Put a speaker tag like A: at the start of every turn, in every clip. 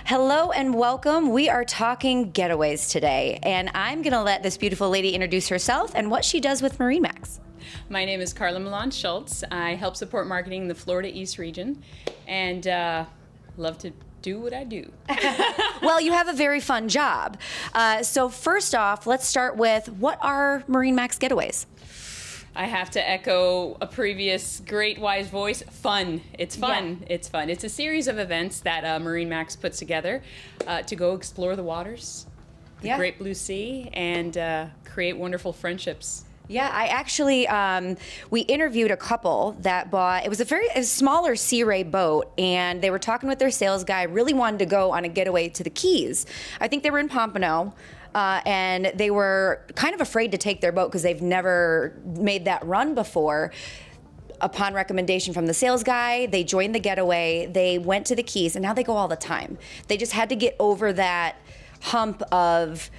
A: Hello and welcome. We are talking getaways today, and I'm going to let this beautiful lady introduce herself and what she does with MarineMax.
B: My name is Karla Millan Schultz. I help support marketing in the Florida East region, and love to do what I do.
A: Well, you have a very fun job. So first off, let's start with, what are MarineMax Getaways?
B: I have to echo a previous great wise voice. Fun. It's fun.
A: Yeah.
B: It's fun. It's a series of events that MarineMax puts together to go explore the waters, the great blue sea, and create wonderful friendships.
A: Yeah, I actually, we interviewed a couple that bought, it was a smaller Sea Ray boat, and they were talking with their sales guy, really wanted to go on a getaway to the Keys. I think they were in Pompano. And they were kind of afraid to take their boat because they've never made that run before. Upon recommendation from the sales guy, they joined the Getaway, they went to the Keys, and now they go all the time. They just had to get over that hump of,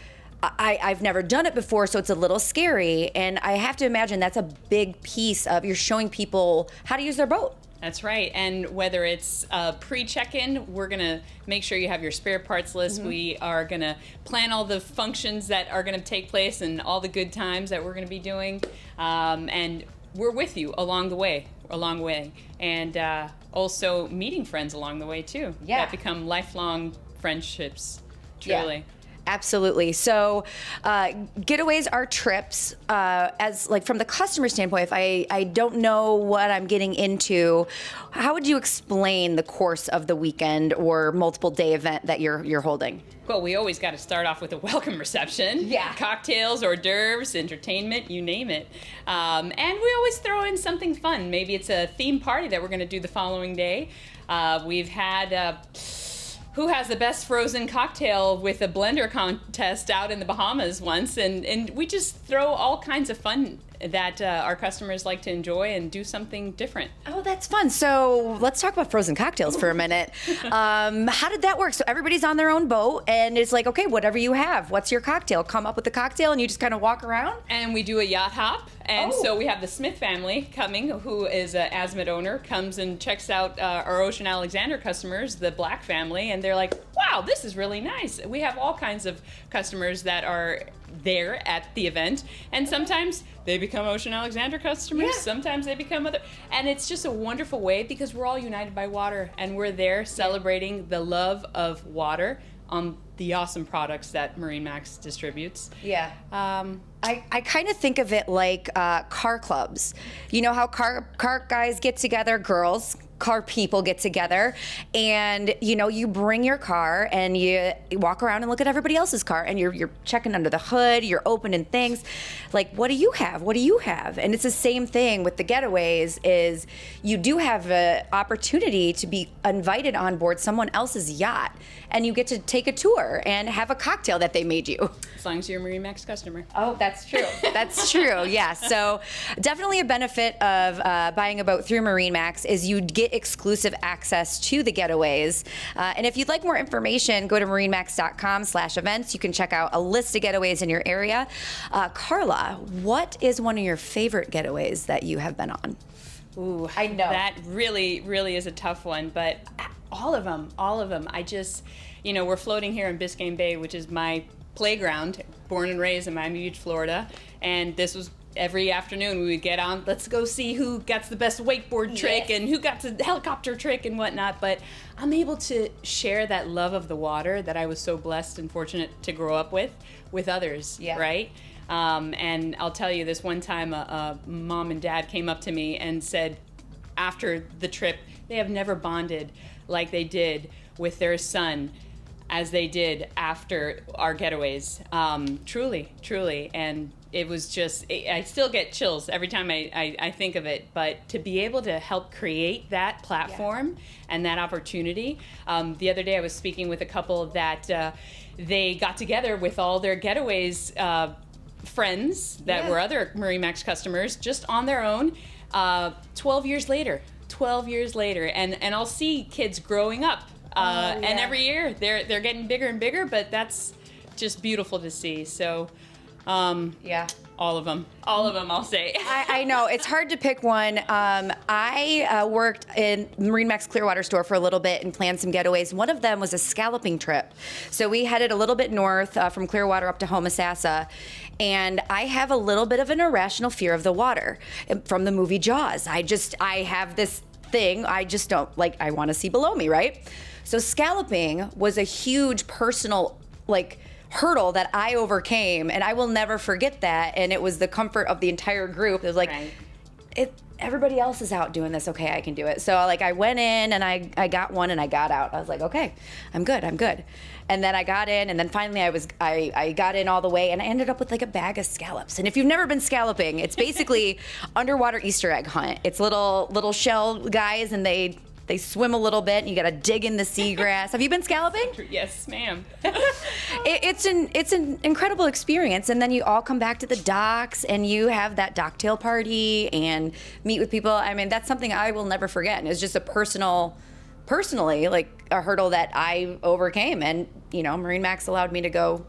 A: I've never done it before, so it's a little scary. And I have to imagine that's a big piece of, you're showing people how to use their boat.
B: That's right. And whether it's pre-check-in, we're going to make sure you have your spare parts list. Mm-hmm. We are going to plan all the functions that are going to take place and all the good times that we're going to be doing. And we're with you along the way. And also meeting friends along the way, too.
A: Yeah.
B: That become lifelong friendships, truly.
A: Yeah. Absolutely. So getaways are trips, as like from the customer standpoint, if I don't know what I'm getting into, how would you explain the course of the weekend or multiple day event that you're holding?
B: Well, we always got to start off with a welcome reception.
A: Yeah.
B: Cocktails, hors d'oeuvres, entertainment, you name it. And we always throw in something fun. Maybe it's a theme party that we're going to do the following day. We've had... who has the best frozen cocktail with a blender contest out in the Bahamas once, and we just throw all kinds of fun that our customers like to enjoy and do something different.
A: Oh, that's fun. So let's talk about frozen cocktails for a minute. How did that work? So everybody's on their own boat, and it's like, okay, whatever you have, what's your cocktail? Come up with a cocktail, and you just kind of walk around?
B: And we do a yacht hop, and so we have the Smith family coming, who is an Azimut owner, comes and checks out our Ocean Alexander customers, the Black family, and they're like, wow, this is really nice. We have all kinds of customers that are there at the event, and sometimes they become Ocean Alexander customers, sometimes they become other, and it's just a wonderful way because we're all united by water, and we're there celebrating the love of water on the awesome products that MarineMax distributes.
A: Yeah. I kind of think of it like car clubs. You know how car guys get together, girls, car people get together, and you bring your car and you walk around and look at everybody else's car, and you're checking under the hood, you're opening things like, what do you have? What do you have? And it's the same thing with the Getaways, is you do have an opportunity to be invited on board someone else's yacht, and you get to take a tour and have a cocktail that they made you.
B: As long as you're a MarineMax customer.
A: Oh, that's true. That's true. Yeah. So definitely a benefit of buying a boat through MarineMax is you get exclusive access to the Getaways. And if you'd like more information, go to marinemax.com/events. You can check out a list of getaways in your area. Karla, what is one of your favorite getaways that you have been on?
B: Ooh,
A: I know.
B: That really, really is a tough one, but all of them. I just, we're floating here in Biscayne Bay, which is my playground, born and raised in Miami Beach, Florida, and this was every afternoon we would get on, let's go see who gets the best wakeboard trick and who got the helicopter trick and whatnot. But I'm able to share that love of the water that I was so blessed and fortunate to grow up with others, right? And I'll tell you, this one time a mom and dad came up to me and said, after the trip, they have never bonded like they did with their son as they did after our getaways. Truly. And it was just, I still get chills every time I think of it. But to be able to help create that platform and that opportunity. The other day I was speaking with a couple that they got together with all their getaways friends that were other MarineMax customers just on their own 12 years later. And I'll see kids growing up. And every year they're getting bigger and bigger, but that's just beautiful to see. So
A: Yeah.
B: All of them, I'll say.
A: I know it's hard to pick one. I worked in MarineMax Clearwater store for a little bit and planned some getaways. One of them was a scalloping trip. So we headed a little bit north from Clearwater up to Homosassa. And I have a little bit of an irrational fear of the water from the movie Jaws. I have this thing. I just don't like, I want to see below me, right? So scalloping was a huge personal, hurdle that I overcame, and I will never forget that. And it was the comfort of the entire group. It was like, everybody else is out doing this. Okay, I can do it. So I went in and I got one and I got out. I was like, okay, I'm good. And then I got in, and then finally I got in all the way, and I ended up with a bag of scallops. And if you've never been scalloping, it's basically underwater Easter egg hunt. It's little shell guys, and they swim a little bit, and you got to dig in the seagrass. Have you been scalloping?
B: Yes, ma'am.
A: It's an incredible experience, and then you all come back to the docks, and you have that docktail party and meet with people. I mean, that's something I will never forget, and it's just personally, a hurdle that I overcame, and MarineMax allowed me to go.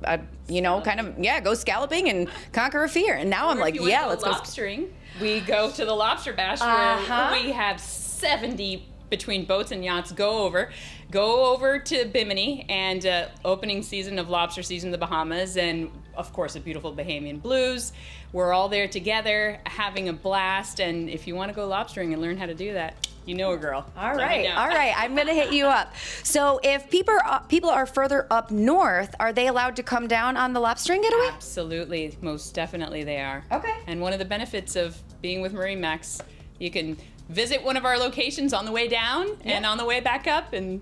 A: Go scalloping and conquer a fear, and now I'm like, yeah, let's go
B: lobstering. We go to the lobster bash where we have 70 between boats and yachts go over to Bimini and opening season of lobster season in the Bahamas, and of course a beautiful Bahamian blues. We're all there together having a blast, and if you want to go lobstering and learn how to do that, you know a girl.
A: All right. I'm going to hit you up. So if people are further up north, are they allowed to come down on the lobstering getaway?
B: Absolutely. Most definitely they are.
A: Okay.
B: And one of the benefits of being with MarineMax, you can visit one of our locations on the way down and on the way back up and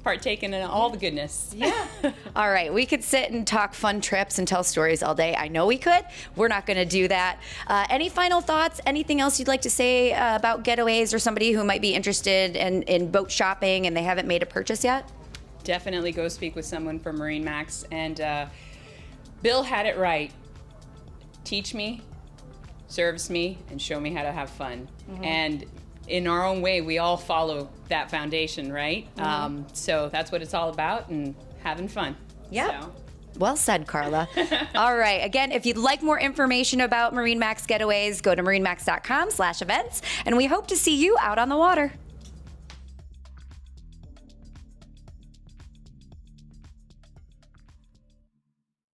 B: partake in all the goodness.
A: Yeah. All right. We could sit and talk fun trips and tell stories all day. I know we could. We're not going to do that. Any final thoughts? Anything else you'd like to say about getaways, or somebody who might be interested in boat shopping and they haven't made a purchase yet?
B: Definitely go speak with someone from MarineMax. And Bill had it right. Teach me, service me, and show me how to have fun. Mm-hmm. And in our own way, we all follow that foundation, right? Mm-hmm. So that's what it's all about, and having fun.
A: Yeah.
B: So.
A: Well said, Karla. All right. Again, if you'd like more information about MarineMax Getaways, go to marinemax.com/events, and we hope to see you out on the water.